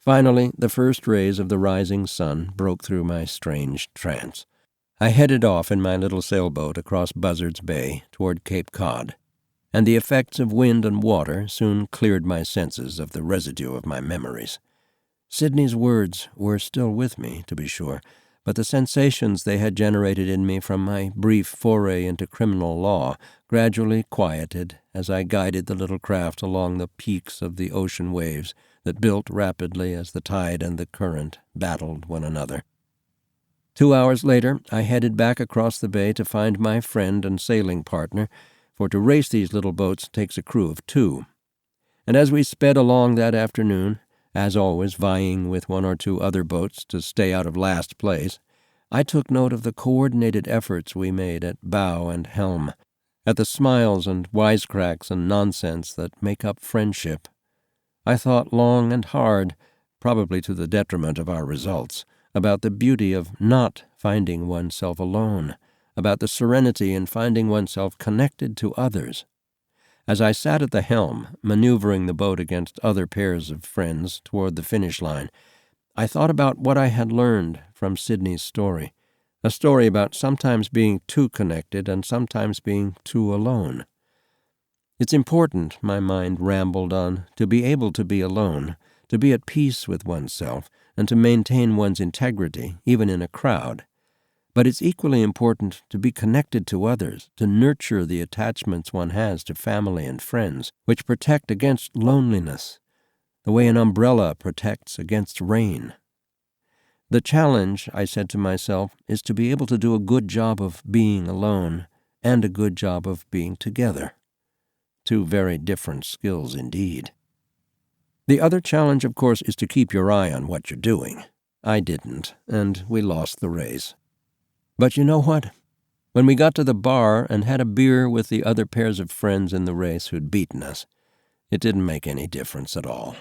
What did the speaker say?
Finally, the first rays of the rising sun broke through my strange trance. I headed off in my little sailboat across Buzzard's Bay toward Cape Cod, and the effects of wind and water soon cleared my senses of the residue of my memories. Sidney's words were still with me, to be sure, but the sensations they had generated in me from my brief foray into criminal law gradually quieted as I guided the little craft along the peaks of the ocean waves that built rapidly as the tide and the current battled one another. 2 hours later, I headed back across the bay to find my friend and sailing partner, for to race these little boats takes a crew of 2. And as we sped along that afternoon, as always vying with 1 or 2 other boats to stay out of last place, I took note of the coordinated efforts we made at bow and helm, at the smiles and wisecracks and nonsense that make up friendship. I thought long and hard, probably to the detriment of our results, about the beauty of not finding oneself alone, about the serenity in finding oneself connected to others. As I sat at the helm, maneuvering the boat against other pairs of friends toward the finish line, I thought about what I had learned from Sidney's story, a story about sometimes being too connected and sometimes being too alone. It's important, my mind rambled on, to be able to be alone, to be at peace with oneself, and to maintain one's integrity, even in a crowd. But it's equally important to be connected to others, to nurture the attachments one has to family and friends, which protect against loneliness, the way an umbrella protects against rain. The challenge, I said to myself, is to be able to do a good job of being alone and a good job of being together. 2 very different skills indeed. The other challenge, of course, is to keep your eye on what you're doing. I didn't, and we lost the race. But you know what? When we got to the bar and had a beer with the other pairs of friends in the race who'd beaten us, it didn't make any difference at all.